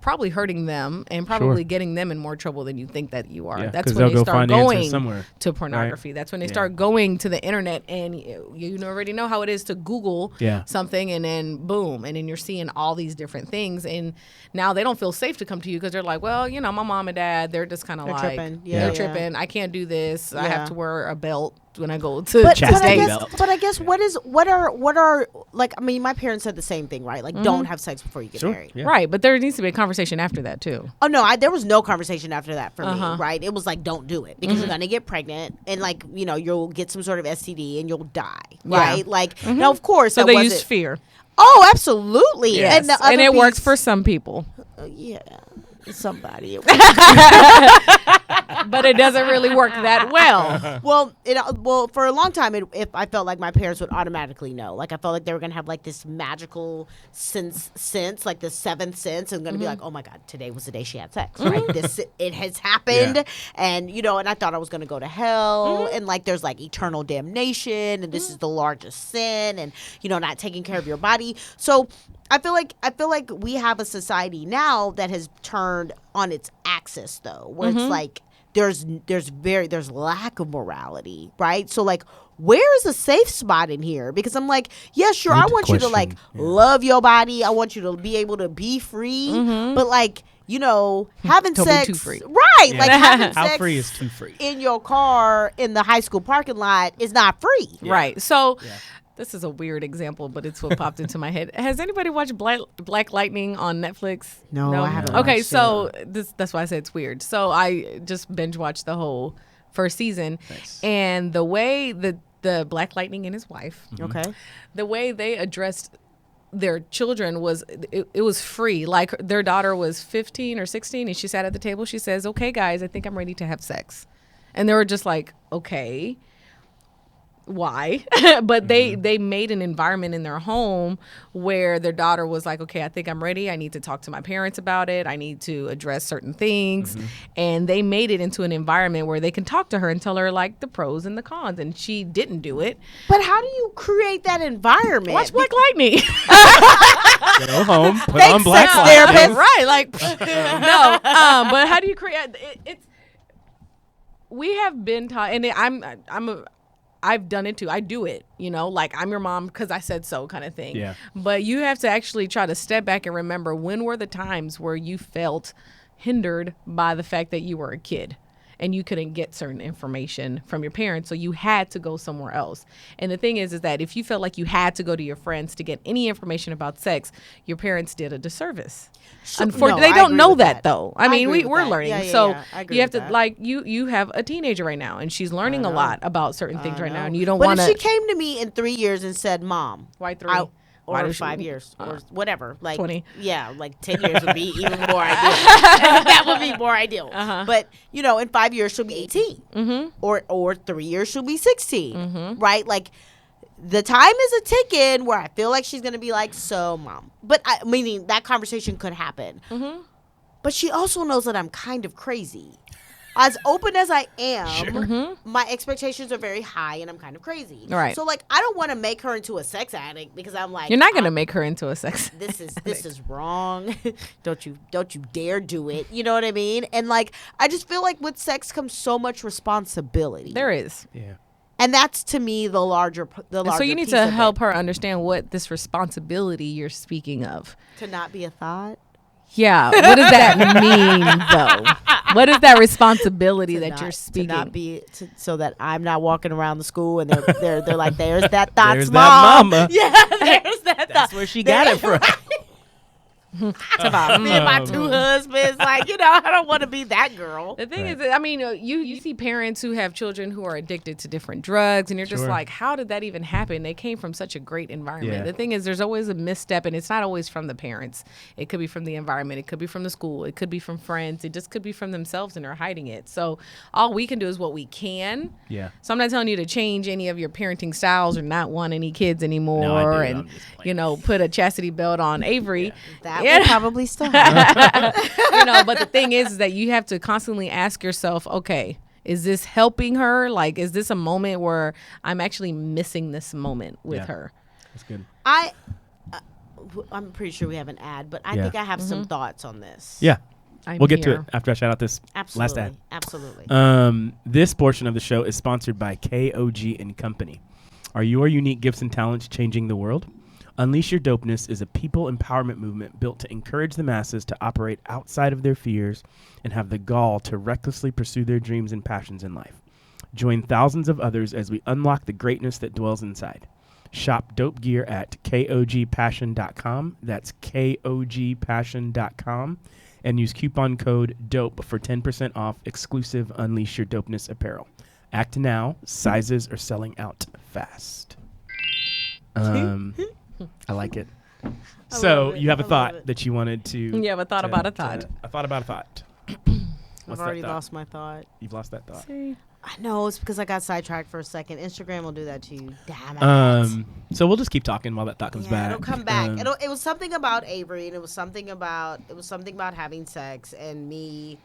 probably hurting them and probably getting them in more trouble than you think that you are. Yeah, That's 'cause when they'll they go start find answers going somewhere, to pornography. That's when they start going to the internet, and you already know how it is to Google something, and then boom, and then you're seeing all these different things, and now they don't feel safe to come to you because they're like, well, my mom and dad, they're just kind of They're like, tripping. they're Yeah. tripping. I can't do this. I Yeah. have to wear a belt when I go to But I Chastity guess, belt. what are like? I mean, my parents said the same thing, right? Like, don't have sex before you get married. Yeah. Right, but there needs to be a conversation after that too. Oh no, there was no conversation after that for me, right? It was like, don't do it because you're gonna get pregnant and like you'll get some sort of STD and you'll die, right? Like now, of course, So that they wasn't- use fear. Oh, absolutely. Yes. And, the other And it works piece- for some people, yeah, somebody. but it doesn't really work that well. Well, for a long time, if I felt like my parents would automatically know. Like I felt like they were gonna have like this magical sense, like the seventh sense, and gonna be like, oh my god, today was the day she had sex, right? It has happened, Yeah. and and I thought I was gonna go to hell, and like there's like eternal damnation, and this is the largest sin, and not taking care of your body. So I feel like we have a society now that has turned on its axis though, where it's like there's lack of morality, right? So like, where is a safe spot in here? Because I'm like, yeah, sure, I want you to like love your body. I want you to be able to be free, but like, you know, having Don't sex, be too free. right? Yeah. Like having How sex free is too free? in your car in the high school parking lot is not free. Yeah. Right. So Yeah. this is a weird example, but it's what popped into my head. Has anybody watched Black Lightning on Netflix? No, I haven't Okay, watched so that's why I said it's weird. So I just binge watched the whole first season, Nice. and the way the Black Lightning and his wife, Okay. the way they addressed their children was it was free. Like their daughter was 15 or 16 and she sat at the table. She says, "Okay, guys, I think I'm ready to have sex." And they were just like, "Okay, why?" But they made an environment in their home where their daughter was like, "Okay, I think I'm ready. I need to talk to my parents about it. I need to address certain things." And they made it into an environment where they can talk to her and tell her like the pros and the cons. And she didn't do it. But how do you create that environment? Watch Black Lightning. Go home, put Thanks, on Black sex Lightning. therapist. Right, like no. But how do you create it's we have been taught, and I've done it too. I do it, you know, like I'm your mom because I said so kind of thing. Yeah. But you have to actually try to step back and remember, when were the times where you felt hindered by the fact that you were a kid and you couldn't get certain information from your parents, so you had to go somewhere else. And the thing is that if you felt like you had to go to your friends to get any information about sex, your parents did a disservice. Unfortunately, no, they I don't agree know with that that. though. I mean, agree with we're that. learning. Yeah, yeah, So yeah. I agree you have with to that. like you have a teenager right now and she's learning a lot about certain things right now, and you don't But want if she to. came to me in 3 years and said, "Mom, Why 3? or does she- 5 years, or whatever, like 20. yeah, like 10 years would be even more ideal. That would be more ideal. But you know, in 5 years she'll be 18, or 3 years she'll be 16, right? Like the time is a ticking where I feel like she's gonna be like, "So, Mom," but meaning that conversation could happen. But she also knows that I'm kind of crazy. As open as I am, my expectations are very high, and I'm kind of crazy. Right. So, like, I don't want to make her into a sex addict because I'm like, You're not gonna make her into a sex. this is wrong. Don't you dare do it. You know what I mean? And like, I just feel like with sex comes so much responsibility. There is. Yeah. And that's to me the larger. And so you need piece to of help it. her understand what this responsibility you're speaking of. To not be a thought. Yeah. What does that mean, though? What is that responsibility To that not- you're speaking? To not be so that I'm not walking around the school and they're like, there's that thought's There's mom. that mama. Yeah, there's that. That's where she got it from. Me and my 2 husbands, like, you know, I don't want to be that girl. The thing is, that, I mean, you see parents who have children who are addicted to different drugs, and you're just Sure. like, how did that even happen? They came from such a great environment. Yeah. The thing is, there's always a misstep, and it's not always from the parents. It could be from the environment. It could be from the school. It could be from friends. It just could be from themselves, and they're hiding it. So all we can do is what we can. Yeah. So I'm not telling you to change any of your parenting styles or not want any kids anymore, No, I do. and I'm just playing. you know, put a chastity belt on Avery. That Yeah. will probably stop. You know, but the thing is that you have to constantly ask yourself, okay, is this helping her? Like, is this a moment where I'm actually missing this moment with Yeah. her? That's good. I'm pretty sure we have an ad, but I Yeah. think I have some thoughts on this. Yeah. I'm We'll get to here. it after I shout out this last Absolutely. ad. Absolutely. This portion of the show is sponsored by KOG and Company. Are your unique gifts and talents changing the world? Unleash Your Dopeness is a people empowerment movement built to encourage the masses to operate outside of their fears and have the gall to recklessly pursue their dreams and passions in life. Join thousands of others as we unlock the greatness that dwells inside. Shop dope gear at kogpassion.com. That's kogpassion.com. And use coupon code DOPE for 10% off exclusive Unleash Your Dopeness apparel. Act now. Sizes are selling out fast. I like it. So love it. you have a I love thought it. that you wanted to. You have a thought about a thought. A thought about a thought. I've What's that already thought? lost my thought. You've lost that thought. I know it's because I got sidetracked for a second. Instagram will do that to you. Damn it. So we'll just keep talking while that thought comes Yeah, back. it'll come back. Um, It was something about Avery, and it was something about having sex, and me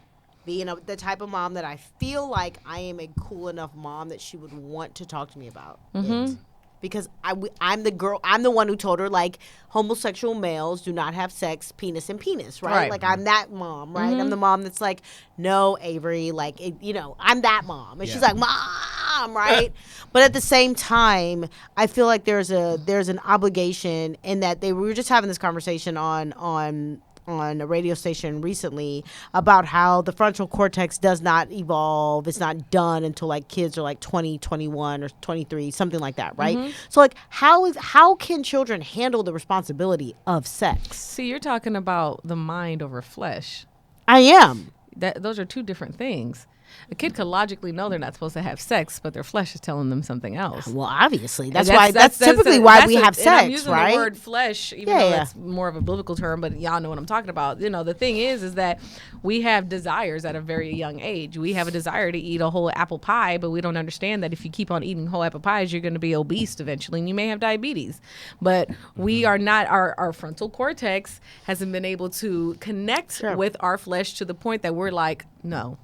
being the type of mom that I feel like I am a cool enough mom that she would want to talk to me about it. because I'm the girl. I'm the one who told her like homosexual males do not have sex, penis and penis, right? Right. Like I'm that mom, right? I'm the mom that's like, no, Avery, like I'm that mom, and she's like, mom, right? But at the same time, I feel like there's an obligation in that we were just having this conversation on a radio station recently about how the frontal cortex does not evolve. It's not done until like kids are like 20, 21 or 23, something like that, right? So like how can children handle the responsibility of sex? See, you're talking about the mind over flesh. I am. Those are two different things. A kid could logically know they're not supposed to have sex, but their flesh is telling them something else. Well, obviously. That's typically why we have sex, and I'm using right? the word flesh, even though it's more of a biblical term, but y'all know what I'm talking about. The thing is that we have desires at a very young age. We have a desire to eat a whole apple pie, but we don't understand that if you keep on eating whole apple pies, you're going to be obese eventually, and you may have diabetes. But we are not, our frontal cortex hasn't been able to connect with our flesh to the point that we're like, no.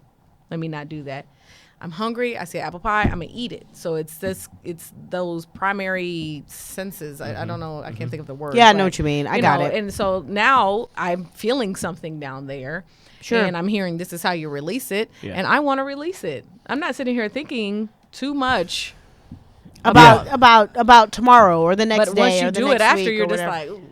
Let me not do that. I'm hungry. I see an apple pie. I'm going to eat it. So it's those primary senses. I don't know. I can't think of the word. Yeah, I know what you mean. I got it. And so now I'm feeling something down there. Sure. And I'm hearing this is how you release it. Yeah. And I want to release it. I'm not sitting here thinking too much about tomorrow or the next day. But once you do it after, you're just like, ooh.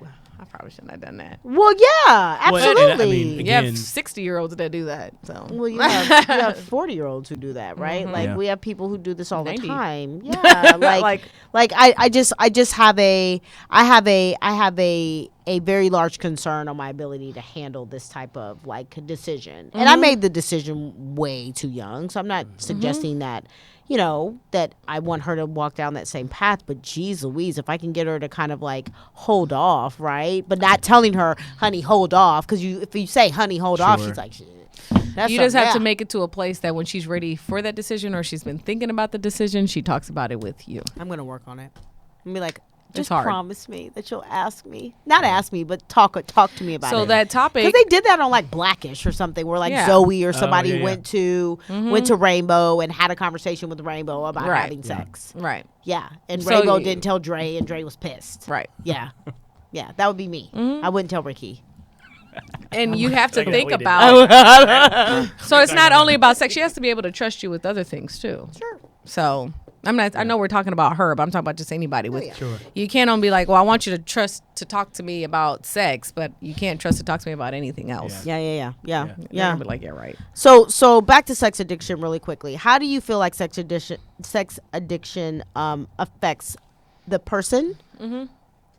Probably shouldn't have done that. Well, yeah, absolutely. Well, I mean, you have 60-year-olds that do that. So well, you have 40-year-olds who do that, right? Like we have people who do this all 90. The time. Yeah, like I just have a very large concern on my ability to handle this type of like decision. And I made the decision way too young, so I'm not suggesting that. That I want her to walk down that same path. But geez Louise, if I can get her to kind of like hold off, right? But not telling her, honey, hold off. Because if you say, honey, hold off, she's like, shit. You just have to make it to a place that when she's ready for that decision or she's been thinking about the decision, she talks about it with you. I'm going to work on it. I'm be like, just hard. Promise me that you'll ask me. Not ask me, but talk to me about it. So that topic, because they did that on like Blackish or something, where like Zoe or somebody went to Rainbow and had a conversation with Rainbow about having sex. Right. Yeah, and so Rainbow didn't tell Dre, and Dre was pissed. Right. Yeah, that would be me. I wouldn't tell Ricky. And you have to think about. So it's not only about sex. She has to be able to trust you with other things too. Sure. So. I'm not. I know we're talking about her, but I'm talking about just anybody. You can't only be like, well, I want you to trust to talk to me about sex, but you can't trust to talk to me about anything else. Yeah. But like, yeah, right. So back to sex addiction really quickly. How do you feel like sex addiction affects the person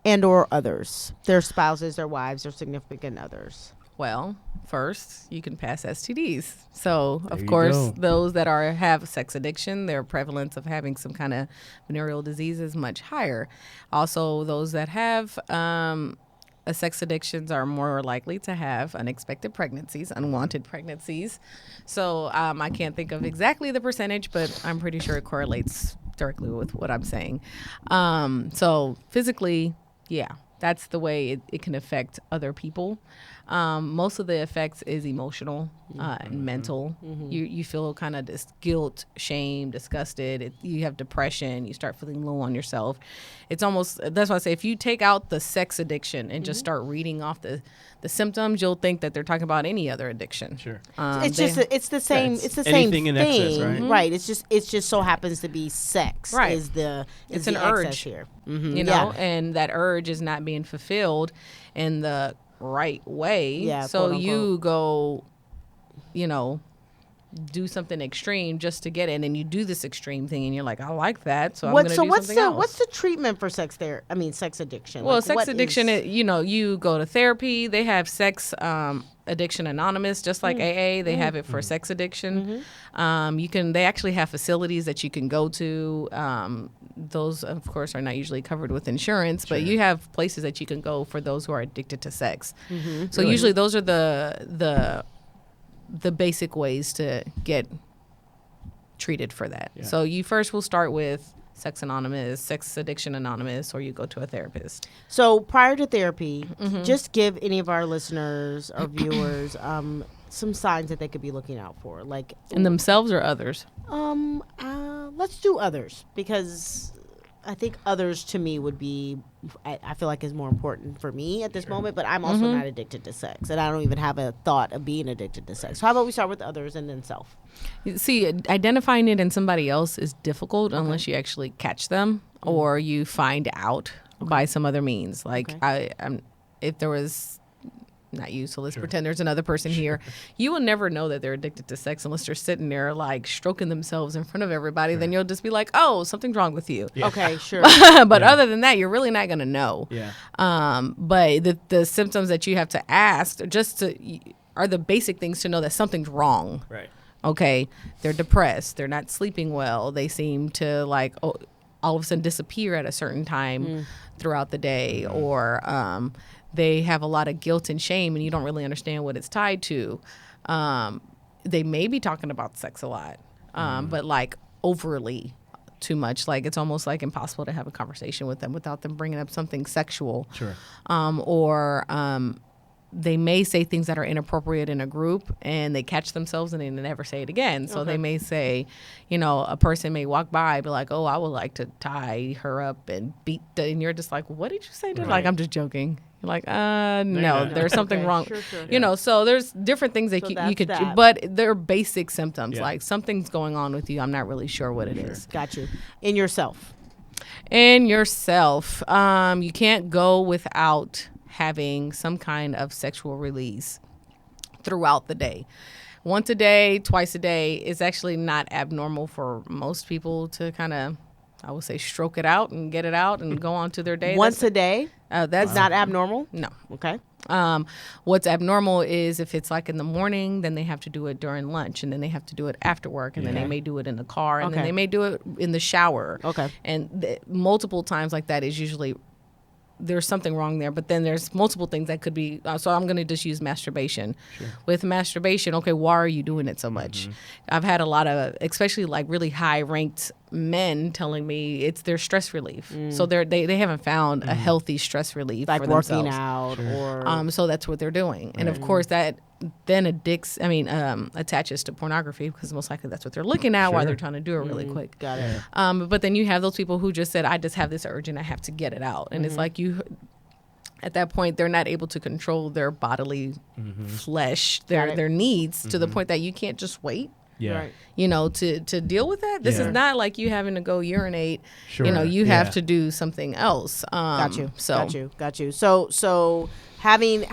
and or others, their spouses, their wives, their significant others? Well, first, you can pass STDs. So, of course, those that have sex addiction, their prevalence of having some kind of venereal disease is much higher. Also, those that have sex addictions are more likely to have unexpected pregnancies, unwanted pregnancies. So, I can't think of exactly the percentage, but I'm pretty sure it correlates directly with what I'm saying. So, physically, that's the way it can affect other people. Most of the effects is emotional and mental. You feel kind of this guilt, shame, disgusted. You have depression. You start feeling low on yourself. It's almost, that's why I say, if you take out the sex addiction and just start reading off the symptoms, you'll think that they're talking about any other addiction. Sure. It's the same anything in thing, excess, right? Right. It just so happens to be sex. Right. It's an urge here. You know, and that urge is not being fulfilled in the right way. Yeah. So you go, do something extreme just to get it, and then you do this extreme thing, and you're like, I like that, so I'm going to do something else. What's the treatment for sex addiction? Well, sex addiction, you go to therapy. They have sex addiction anonymous, just like AA. They have it for sex addiction. They actually have facilities that you can go to. Those, of course, are not usually covered with insurance, but you have places that you can go for those who are addicted to sex. So usually those are the basic ways to get treated for that. Yeah. So you first will start with Sex Anonymous, Sex Addiction Anonymous, or you go to a therapist. So prior to therapy, just give any of our listeners or viewers some signs that they could be looking out for, like in themselves or others. Let's do others, because I think others to me would be, I feel like is more important for me at this moment, but I'm also not addicted to sex, and I don't even have a thought of being addicted to sex. So how about we start with others and then self? See, identifying it in somebody else is difficult unless you actually catch them or you find out by some other means. Like if there was, not you, so let's pretend there's another person here. You will never know that they're addicted to sex unless they're sitting there like stroking themselves in front of everybody. Then you'll just be like, oh, something's wrong with you. Yeah. Okay, sure. But other than that, you're really not going to know. Yeah. But the symptoms that you have to ask are the basic things to know that something's wrong. Right. Okay, they're depressed. They're not sleeping well. They seem to like all of a sudden disappear at a certain time throughout the day, or they have a lot of guilt and shame, and you don't really understand what it's tied to. They may be talking about sex a lot, but like overly too much. Like it's almost like impossible to have a conversation with them without them bringing up something sexual. Sure. Or they may say things that are inappropriate in a group, and they catch themselves and they never say it again. So they may say, a person may walk by, be like, oh, I would like to tie her up and beat and you're just like, what did you say? Right. Like, I'm just joking. You're like, no, not. there's something wrong. Sure. So there's different things that you could, but they're basic symptoms. Yeah. Like something's going on with you. I'm not really sure what it is. Got you. In yourself. In yourself. You can't go without having some kind of sexual release throughout the day. Once a day, twice a day is actually not abnormal for most people to kind of, I would say, stroke it out and get it out and go on to their day. Once a day? That's not abnormal? No. Okay. What's abnormal is if it's like in the morning, then they have to do it during lunch, and then they have to do it after work, and then they may do it in the car, and then they may do it in the shower. Okay. And multiple times like that is usually there's something wrong there, but then there's multiple things that could be, so I'm going to just use masturbation. Sure. With masturbation, okay, why are you doing it so much? I've had a lot of, especially like really high ranked men telling me it's their stress relief. So they haven't found a healthy stress relief like for working themselves. out or so that's what they're doing. And of course that then attaches to pornography, because most likely that's what they're looking at while they're trying to do it really quick. Got it. But then you have those people who just said, I just have this urge and I have to get it out. And it's like at that point, they're not able to control their bodily flesh, their needs to the point that you can't just wait. Yeah. Right. To deal with that. This is not like you having to go urinate. Sure. You have to do something else. Got you. So Got you. So having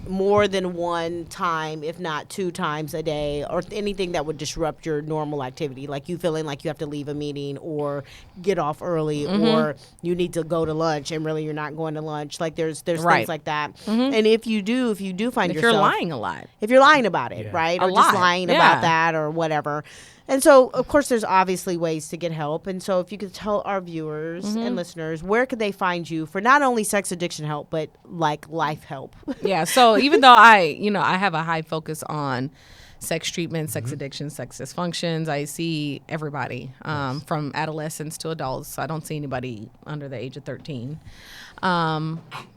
more than one time, if not 2 times a day, or anything that would disrupt your normal activity, like you feeling like you have to leave a meeting or get off early, or you need to go to lunch and really you're not going to lunch. Like there's things like that. And if you do find if yourself, you're lying a lot. if you're lying about it, right, or just lying about that or whatever. And so, of course, there's obviously ways to get help. And so if you could tell our viewers and listeners, where could they find you for not only sex addiction help, but like life help? Yeah. So even though I have a high focus on sex treatment, sex addiction, sex dysfunctions, I see everybody from adolescents to adults. I don't see anybody under the age of 13.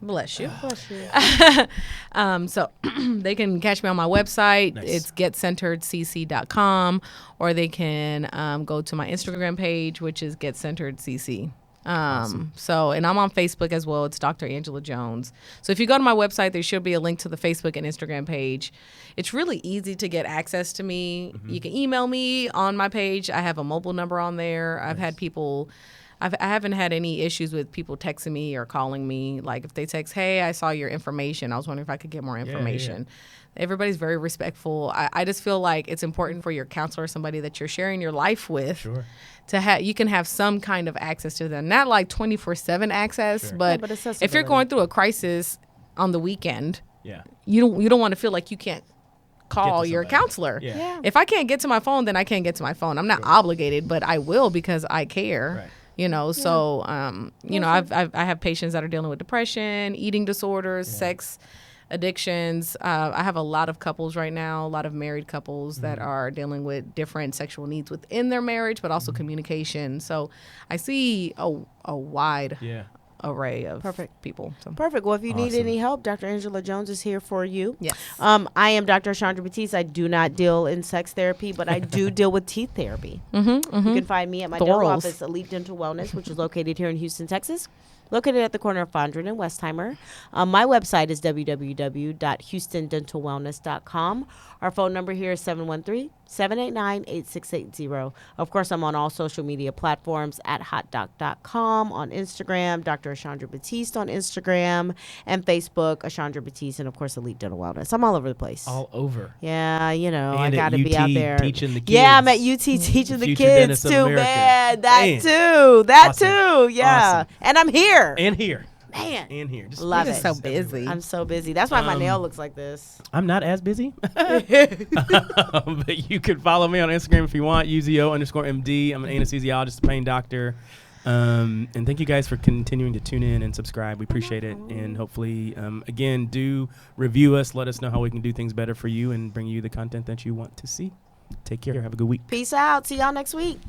Bless you. Bless you. So they can catch me on my website. Nice. It's getcenteredcc.com, or they can go to my Instagram page, which is getcenteredcc. Awesome. So, and I'm on Facebook as well. It's Dr. Angela Jones. So if you go to my website, there should be a link to the Facebook and Instagram page. It's really easy to get access to me. You can email me on my page. I have a mobile number on there. I've had people, I haven't had any issues with people texting me or calling me. Like if they text, hey, I saw your information. I was wondering if I could get more information. Everybody's very respectful. I just feel like it's important for your counselor, somebody that you're sharing your life with, to have, you can have some kind of access to them. Not like 24/7 access, but if you're going through a crisis on the weekend, you don't want to feel like you can't call your counselor. If I can't get to my phone, then I can't get to my phone. I'm not obligated, but I will because I care. So I have patients that are dealing with depression, eating disorders, sex addictions. I have a lot of couples right now, a lot of married couples that are dealing with different sexual needs within their marriage, but also communication. So I see a wide array of Perfect. people. So. Perfect. Well, if you need Awesome. any help, Dr. Angela Jones is here for you. Yes. I am Dr. Chandra Batiste. I do not deal in sex therapy, but I do deal with teeth therapy. You can find me at my dental Thorals. office, Elite Dental Wellness, which is located here in Houston, Texas. Located at the corner of Fondren and Westheimer. My website is www.houstondentalwellness.com. Our phone number here is 713-789-8680. Of course, I'm on all social media platforms at hotdoc.com, on Instagram, Dr. Chandra Batiste on Instagram, and Facebook, Chandra Batiste, and of course, Elite Dental Wellness. I'm all over the place. All over. Yeah, you know, And I at got to be out UT there. teaching the Yeah, I'm at kids. UT teaching the Future kids Dentists of too, America. man. That Man. too. That Awesome. too. Yeah. Awesome. And I'm here. And here. Man. And here. Just Love You're it. just so busy. I'm so busy. That's why my nail looks like this. I'm not as busy. But you can follow me on Instagram if you want, UZO_MD. I'm an anesthesiologist, a pain doctor. And thank you guys for continuing to tune in and subscribe. We appreciate it. And hopefully, again, do review us. Let us know how we can do things better for you and bring you the content that you want to see. Take care. Have a good week. Peace out. See y'all next week.